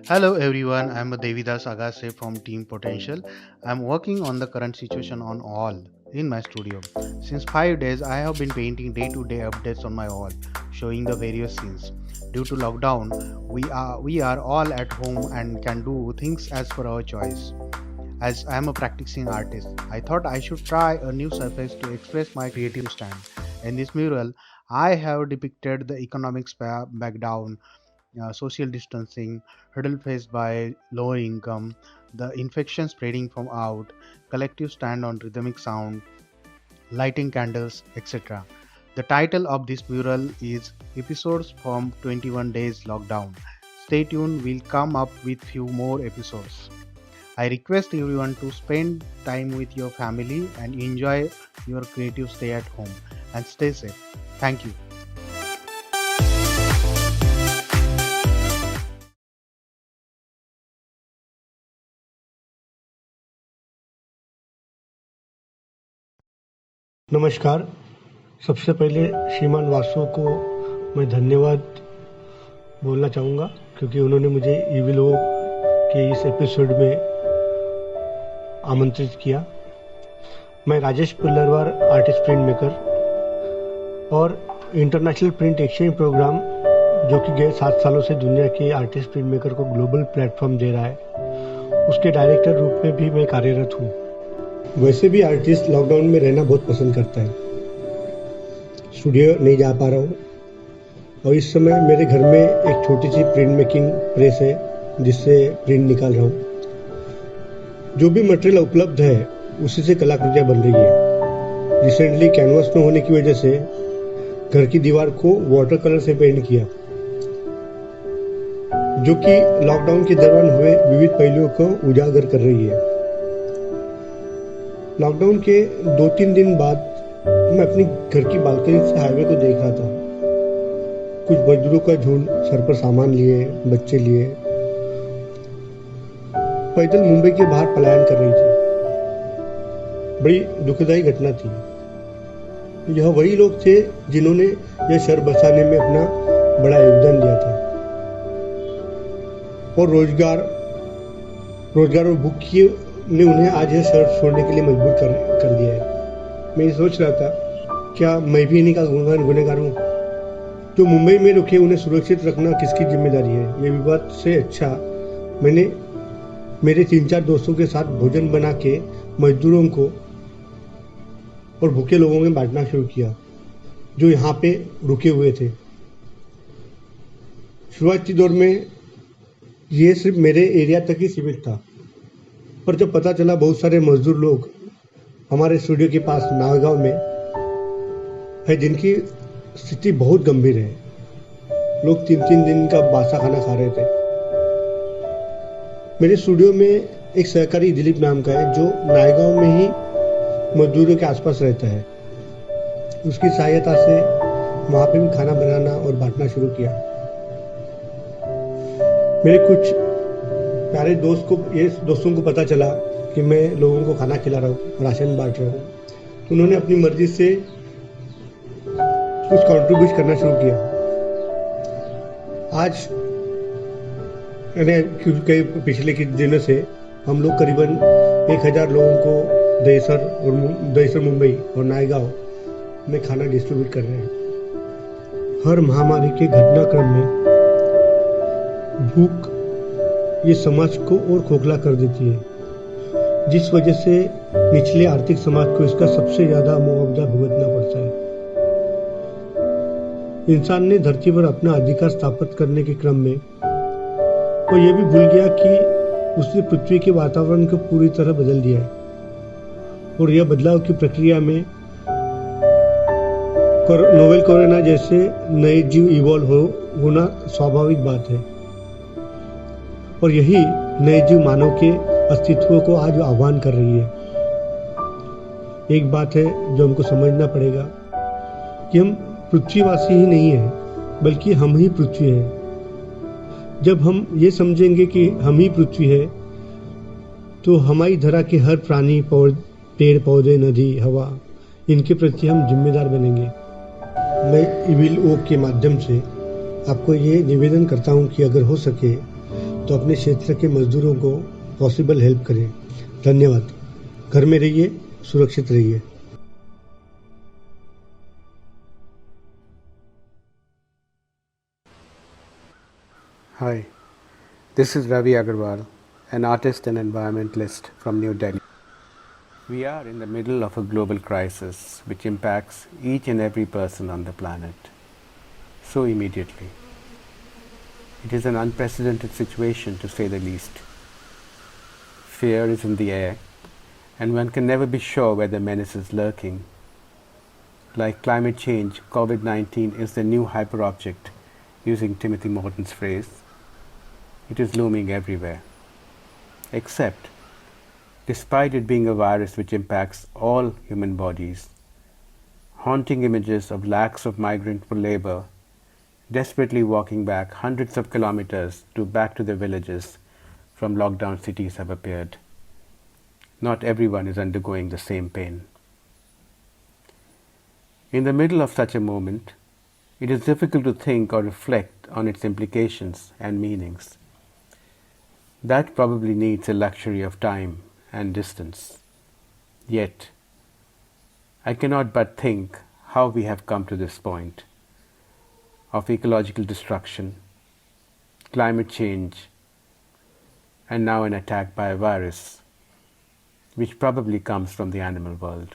Hello everyone, I'm Devidas Agase from Team Potential. I'm working on the current situation on all in my studio. Since 5 days, I have been painting day-to-day updates on my wall, showing the various scenes. Due to lockdown, we are all at home and can do things as per our choice. As I am a practicing artist, I thought I should try a new surface to express my creative stand. In this mural, I have depicted the economics backdown, social distancing, hurdle faced by lower income, the infection spreading from out, collective stand on rhythmic sound, lighting candles, etc. The title of this mural is Episodes from 21 Days Lockdown. Stay tuned, we'll come up with few more episodes. I request everyone to spend time with your family and enjoy your creative stay at home and stay safe. Thank you. नमस्कार। सबसे पहले श्रीमान वासु को मैं धन्यवाद बोलना चाहूँगा क्योंकि उन्होंने मुझे ईवी लोग के इस एपिसोड में आमंत्रित किया। मैं राजेश पुल्लरवार, आर्टिस्ट प्रिंट मेकर और इंटरनेशनल प्रिंट एक्सचेंज प्रोग्राम जो कि गए 7 सालों से दुनिया के आर्टिस्ट प्रिंट मेकर को ग्लोबल प्लेटफॉर्म दे रहा है, उसके डायरेक्टर रूप में भी मैं कार्यरत हूँ। वैसे भी आर्टिस्ट लॉकडाउन में रहना बहुत पसंद करता है। स्टूडियो नहीं जा पा रहा हूँ और इस समय मेरे घर में एक छोटी सी प्रिंट मेकिंग प्रेस है जिससे प्रिंट निकाल रहा हूँ। जो भी मटेरियल उपलब्ध है उसी से कलाकृतियाँ बन रही है। रिसेंटली कैनवास न होने की वजह से घर की दीवार को वाटर कलर से पेंट किया, जो कि लॉकडाउन के दौरान हुए विविध पहलुओं को उजागर कर रही है। लॉकडाउन के 2-3 दिन बाद मैं अपनी घर की बालकनी से हाईवे को देख रहा था। कुछ मजदूरों का झुंड सर पर सामान लिए, बच्चे लिए, पैदल मुंबई के बाहर पलायन कर रही थी। बड़ी दुखदायी घटना थी। यह वही लोग थे जिन्होंने यह शहर बसाने में अपना बड़ा योगदान दिया था और रोजगार और भूख ने उन्हें आज यह शहर छोड़ने के लिए मजबूर कर दिया है। मैं ये सोच रहा था, क्या मैं भी इन्हीं का गुनहगार हूँ? जो मुंबई में रुके उन्हें सुरक्षित रखना किसकी जिम्मेदारी है? ये विवाद से अच्छा मैंने मेरे 3-4 दोस्तों के साथ भोजन बना के मजदूरों को और भूखे लोगों में बांटना शुरू किया जो यहाँ पे रुके हुए थे। शुरुआती दौर में ये सिर्फ मेरे एरिया तक ही सीमित था, पर जब पता चला बहुत सारे मजदूर लोग हमारे स्टूडियो के पास नागांव में है जिनकी स्थिति बहुत गंभीर है। लोग 3-3 दिन का बासा खाना खा रहे थे। मेरे स्टूडियो में एक सहकारी दिलीप नाम का है जो नागांव में ही मजदूरों के आसपास रहता है। उसकी सहायता से वहाँ पे भी खाना बनाना और बांटना शुरू किया। मेरे कुछ प्यारे दोस्तों को पता चला कि मैं लोगों को खाना खिला रहा हूँ, राशन बांट रहा हूँ, तो उन्होंने अपनी मर्जी से कुछ कंट्रीब्यूट करना शुरू किया। आज कई पिछले कुछ दिनों से हम लोग करीबन 1000 लोगों को दहिसर मुंबई और नायगांव में खाना डिस्ट्रीब्यूट कर रहे हैं। हर महामारी के घटनाक्रम में भूख ये समाज को और खोखला कर देती है, जिस वजह से निचले आर्थिक समाज को इसका सबसे ज्यादा मुआवजा भुगतना पड़ता है। इंसान ने धरती पर अपना अधिकार स्थापित करने के क्रम में वो ये भी भूल गया कि उसने पृथ्वी के वातावरण को पूरी तरह बदल दिया है और यह बदलाव की प्रक्रिया में नोवेल कोरोना जैसे नए जीव इवॉल्व होना स्वाभाविक बात है और यही नए जीव मानव के अस्तित्व को आज आह्वान कर रही है। एक बात है जो हमको समझना पड़ेगा कि हम पृथ्वीवासी ही नहीं है, बल्कि हम ही पृथ्वी है। जब हम ये समझेंगे कि हम ही पृथ्वी है, तो हमारी धरा के हर पेड़ पौधे, नदी, हवा, इनके प्रति हम जिम्मेदार बनेंगे। मैं इविल ओक के माध्यम से आपको ये निवेदन करता हूँ कि अगर हो सके तो अपने क्षेत्र के मजदूरों को पॉसिबल हेल्प करें। धन्यवाद। घर में रहिए, सुरक्षित रहिए। Hi, this is Ravi Agarwal, an artist and environmentalist from New Delhi. We are in the middle of a global crisis which impacts each and every person on the planet so immediately. It is an unprecedented situation, to say the least. Fear is in the air, and one can never be sure where the menace is lurking. Like climate change, COVID-19 is the new hyperobject, using Timothy Morton's phrase. It is looming everywhere. Except, despite it being a virus which impacts all human bodies, haunting images of lakhs of migrant labor desperately walking back hundreds of kilometers back to their villages from lockdown cities have appeared. Not everyone is undergoing the same pain. In the middle of such a moment, it is difficult to think or reflect on its implications and meanings. That probably needs a luxury of time and distance. Yet, I cannot but think how we have come to this point of ecological destruction, climate change, and now an attack by a virus, which probably comes from the animal world.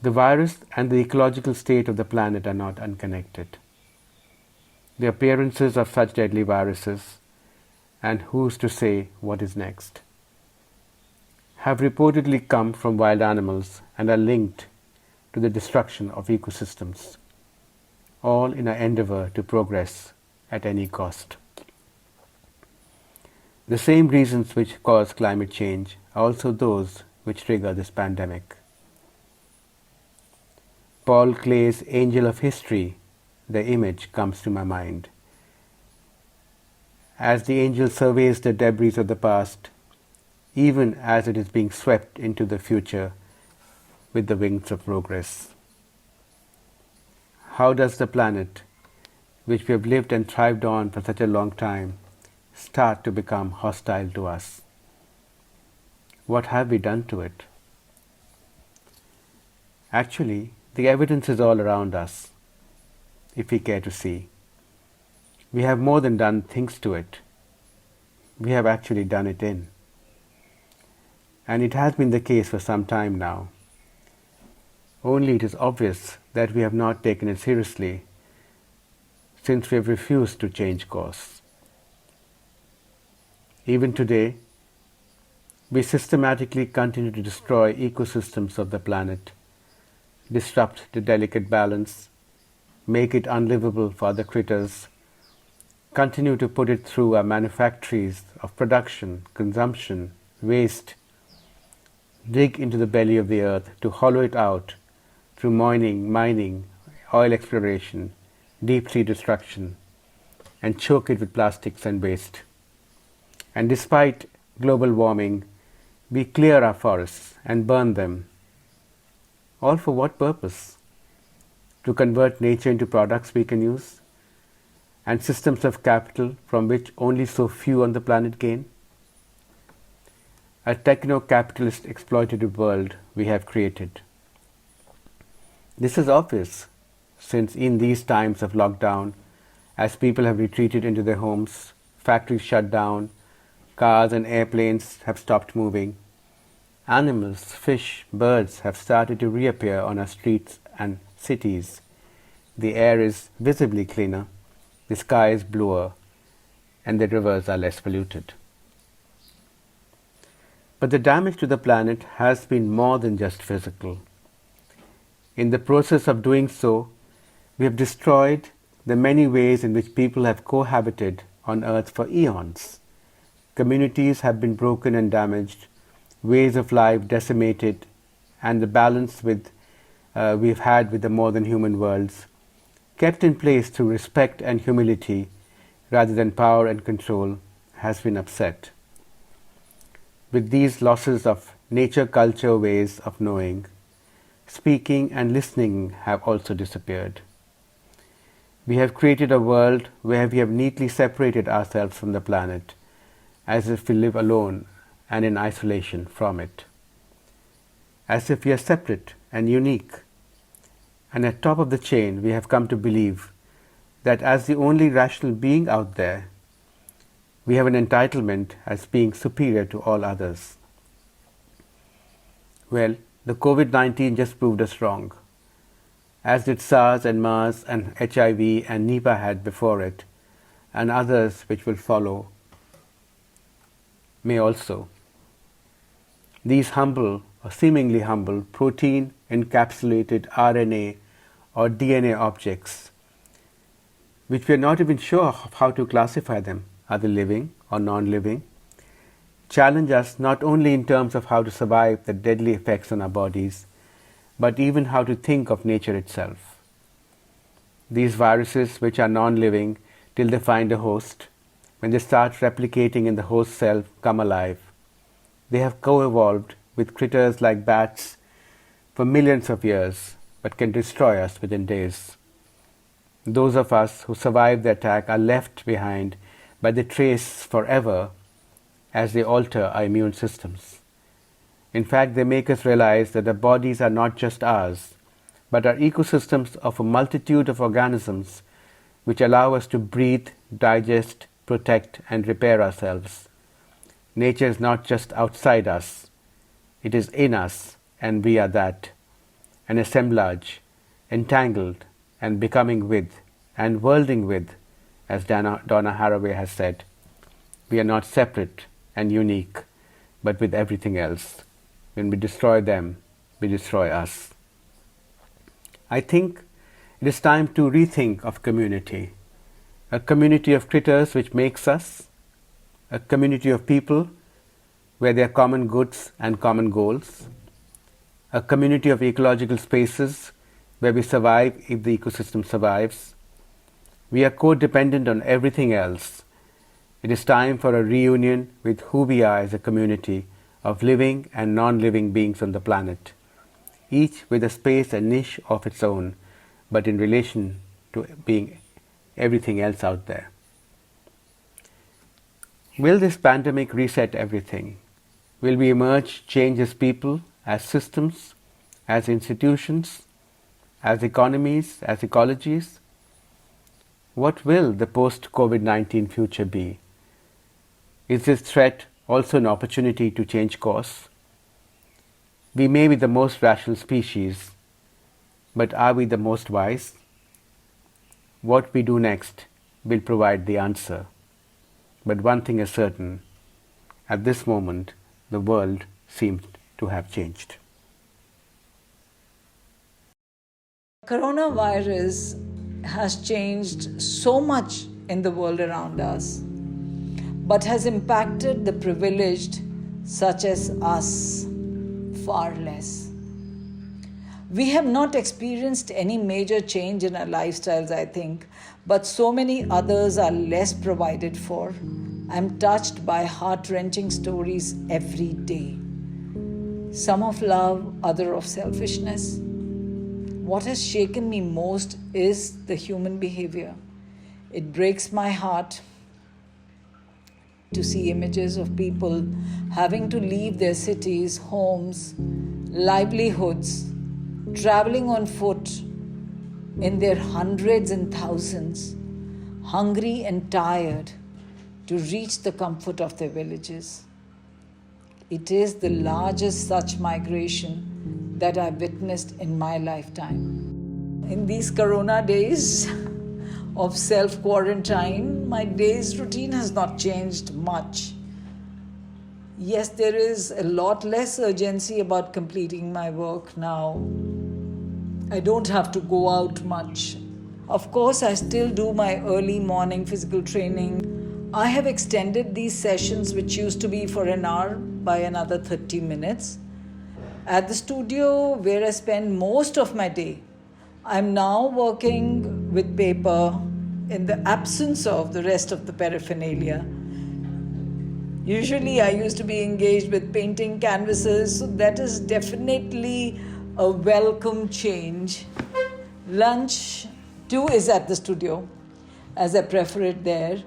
The virus and the ecological state of the planet are not unconnected. The appearances of such deadly viruses, and who's to say what is next, have reportedly come from wild animals and are linked to the destruction of ecosystems, all in an endeavor to progress at any cost. The same reasons which cause climate change are also those which trigger this pandemic. Paul Klee's Angel of History, the image comes to my mind. As the angel surveys the debris of the past, even as it is being swept into the future with the wings of progress. How does the planet, which we have lived and thrived on for such a long time, start to become hostile to us? What have we done to it? Actually, the evidence is all around us, if we care to see. We have more than done things to it. We have actually done it in. And it has been the case for some time now. Only it is obvious that we have not taken it seriously since we have refused to change course. Even today, we systematically continue to destroy ecosystems of the planet, disrupt the delicate balance, make it unlivable for other critters, continue to put it through our manufactories of production, consumption, waste, dig into the belly of the earth to hollow it out through mining, oil exploration, deep sea destruction, and choke it with plastics and waste. And despite global warming, we clear our forests and burn them. All for what purpose? To convert nature into products we can use, and systems of capital from which only so few on the planet gain? A techno-capitalist exploitative world we have created. This is obvious, since in these times of lockdown, as people have retreated into their homes, factories shut down, cars and airplanes have stopped moving, animals, fish, birds have started to reappear on our streets and cities. The air is visibly cleaner, the sky is bluer, and the rivers are less polluted. But the damage to the planet has been more than just physical. In the process of doing so, we have destroyed the many ways in which people have cohabited on Earth for eons. Communities have been broken and damaged, ways of life decimated, and the balance we've had with the more than human worlds, kept in place through respect and humility rather than power and control, has been upset. With these losses of nature culture ways of knowing, speaking and listening have also disappeared. We have created a world where we have neatly separated ourselves from the planet, as if we live alone and in isolation from it, as if we are separate and unique. And at top of the chain, we have come to believe that as the only rational being out there, we have an entitlement as being superior to all others. Well, the COVID-19 just proved us wrong, as did SARS and MERS and HIV and Nipah had before it, and others which will follow may also. These humble or seemingly humble protein encapsulated RNA or DNA objects, which we are not even sure of how to classify them, are they living or non-living, challenge us not only in terms of how to survive the deadly effects on our bodies, but even how to think of nature itself. These viruses, which are non-living till they find a host, when they start replicating in the host cell, come alive. They have co-evolved with critters like bats for millions of years, but can destroy us within days. Those of us who survive the attack are left behind by the trace forever as they alter our immune systems. In fact, they make us realize that our bodies are not just ours, but are ecosystems of a multitude of organisms which allow us to breathe, digest, protect, and repair ourselves. Nature is not just outside us, it is in us, and we are that, an assemblage, entangled and becoming with, and worlding with, as Donna Haraway has said. We are not separate and unique, but with everything else. When we destroy them, we destroy us. I think it is time to rethink of community, a community of critters which makes us, a community of people where there are common goods and common goals, a community of ecological spaces where we survive if the ecosystem survives. We are codependent on everything else. It is time for a reunion with who we are as a community of living and non-living beings on the planet, each with a space and niche of its own, but in relation to being everything else out there. Will this pandemic reset everything? Will we emerge changed as people, as systems, as institutions, as economies, as ecologies? What will the post-COVID-19 future be? Is this threat also an opportunity to change course? We may be the most rational species, but are we the most wise? What we do next will provide the answer. But one thing is certain, at this moment, the world seems to have changed. Coronavirus has changed so much in the world around us, but has impacted the privileged, such as us, far less. We have not experienced any major change in our lifestyles, I think, but so many others are less provided for. I'm touched by heart-wrenching stories every day. Some of love, other of selfishness. What has shaken me most is the human behavior. It breaks my heart to see images of people having to leave their cities, homes, livelihoods, traveling on foot in their hundreds and thousands, hungry and tired, to reach the comfort of their villages. It is the largest such migration that I've witnessed in my lifetime. In these corona days of self-quarantine, my day's routine has not changed much. Yes, there is a lot less urgency about completing my work now. I don't have to go out much. Of course, I still do my early morning physical training. I have extended these sessions, which used to be for an hour, by another 30 minutes. At the studio, where I spend most of my day, I'm now working with paper in the absence of the rest of the paraphernalia. Usually I used to be engaged with painting canvases, so that is definitely a welcome change. Lunch too is at the studio, as I prefer it there.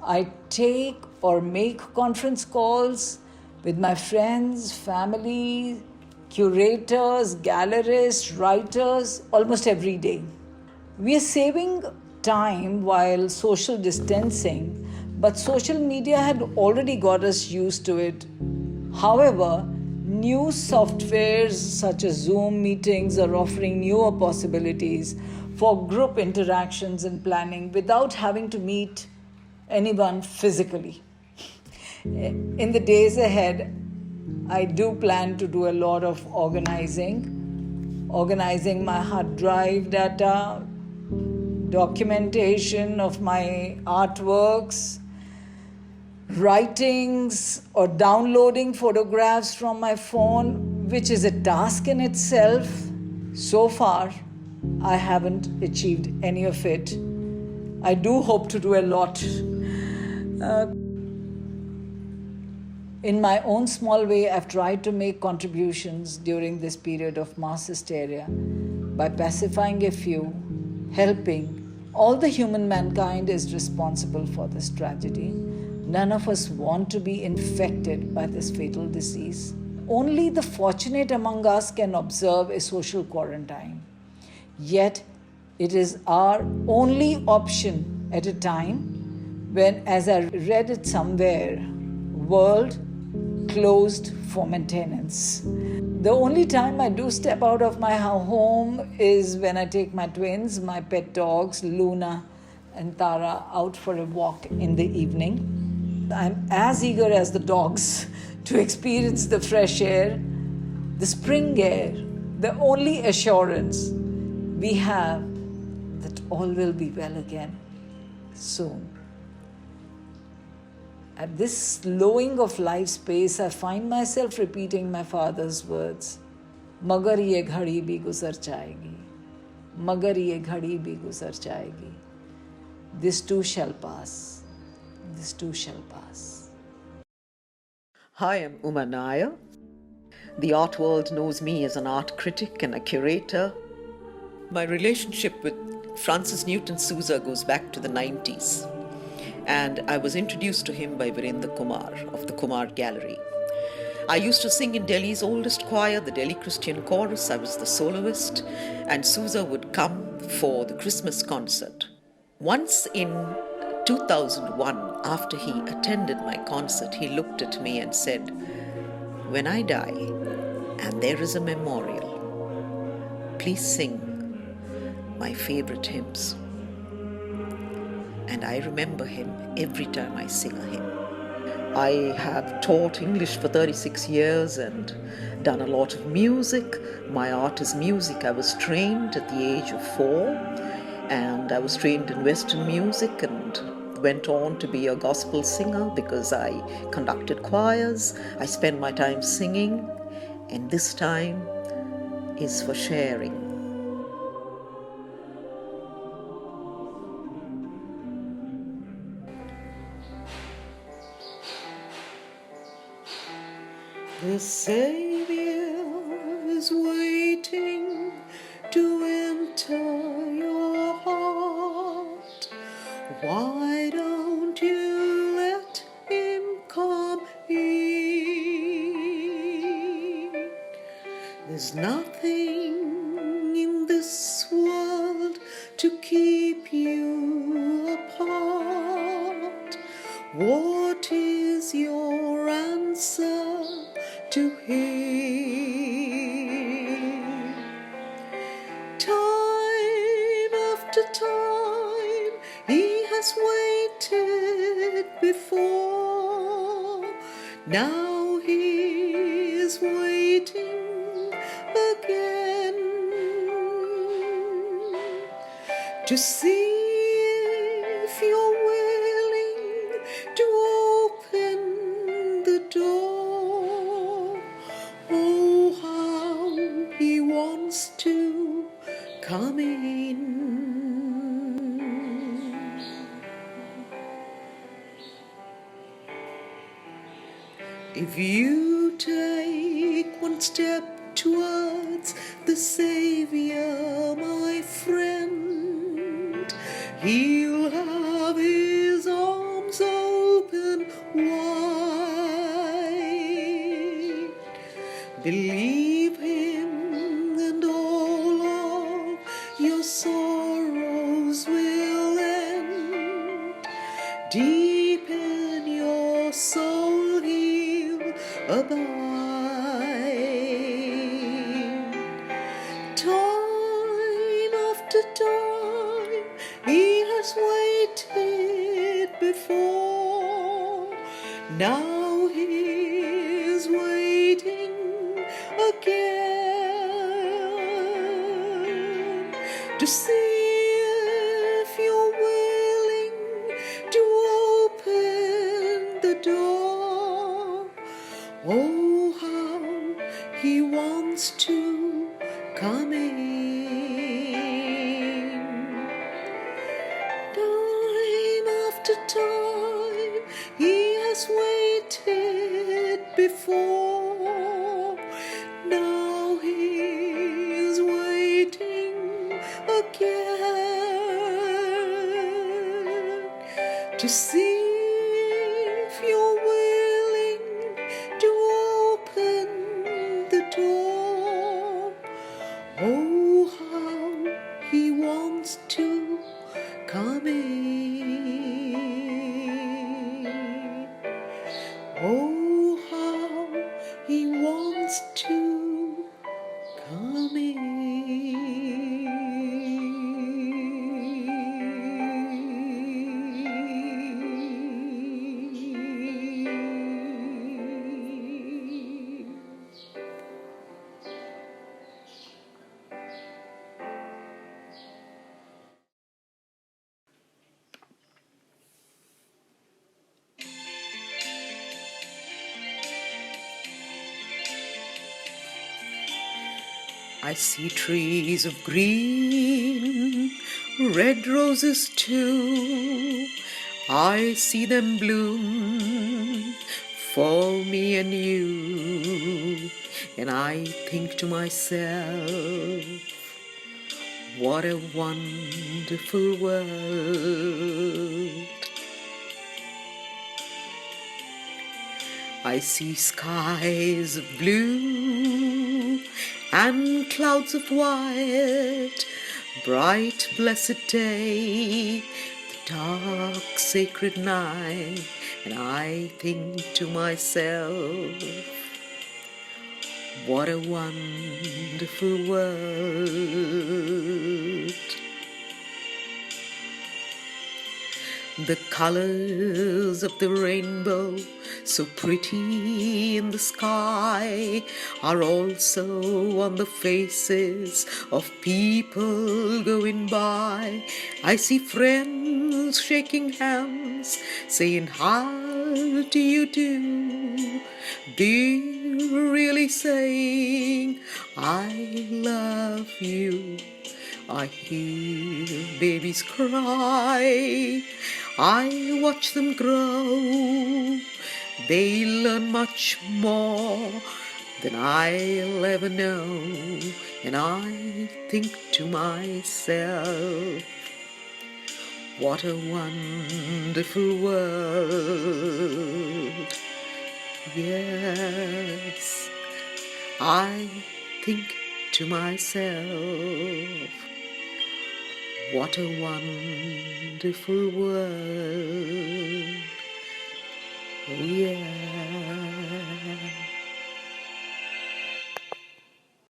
I take or make conference calls with my friends, family, curators, gallerists, writers almost every day. We are saving time while social distancing, but social media had already got us used to it. However, new softwares such as Zoom meetings are offering newer possibilities for group interactions and planning without having to meet anyone physically. In the days ahead, I do plan to do a lot of organizing my hard drive data, documentation of my artworks, writings, or downloading photographs from my phone, which is a task in itself. So far, I haven't achieved any of it. I do hope to do a lot. In my own small way, I've tried to make contributions during this period of mass hysteria by pacifying a few, helping. All the human mankind is responsible for this tragedy. None of us want to be infected by this fatal disease. Only the fortunate among us can observe a social quarantine. Yet, it is our only option at a time when, as I read it somewhere, world closed for maintenance. The only time I do step out of my home is when I take my twins, my pet dogs, Luna and Tara, out for a walk in the evening. I'm as eager as the dogs to experience the fresh air, the spring air, the only assurance we have that all will be well again soon. At this slowing of life space, I find myself repeating my father's words. Magar ye ghadi bhi guzar jayegi. Magar ye ghadi bhi guzar jayegi. This too shall pass. This too shall pass. Hi, I'm Uma Nair. The art world knows me as an art critic and a curator. My relationship with Francis Newton Sousa goes back to the 90s. And I was introduced to him by Virendra Kumar of the Kumar Gallery. I used to sing in Delhi's oldest choir, the Delhi Christian Chorus. I was the soloist, and Sousa would come for the Christmas concert. Once in 2001, after he attended my concert, he looked at me and said, "When I die and there is a memorial, please sing my favorite hymns." And I remember him every time I sing a hymn. I have taught English for 36 years and done a lot of music. My art is music. I was trained at the age of 4, and I was trained in Western music and went on to be a gospel singer because I conducted choirs. I spent my time singing, and this time is for sharing. The Savior is waiting to enter your heart. Why don't you let him come in? There's nothing in this world to keep you apart. What is your answer to him? Time after time he has waited before. Now he is waiting again to see if you're willing to open the door. Oh, how he wants to come in. If you take one step towards the Savior, my friend. He'll have his arms open wide. Believe him and all of your sorrows will end. Deep in your soul he'll abide. Time after time he has waited before. Now he is waiting again to see if you're willing to open the door. Oh, how he wants to come in. Time after time he has waited before. Now he is waiting again to see if you're willing to open the door. Oh, how he wants to come in. Oh, how he wants to come in. I see trees of green, red roses too. I see them bloom for me and you. And I think to myself, what a wonderful world. I see skies of blue and clouds of white, bright blessed day, the dark sacred night, and I think to myself, what a wonderful world. The colors of the rainbow, so pretty in the sky, are also on the faces of people going by. I see friends shaking hands, saying, how do you do? They're really saying, I love you. I hear babies cry, I watch them grow. They learn much more than I'll ever know. And I think to myself, what a wonderful world. Yes, I think to myself, what a wonderful world. Oh, yeah.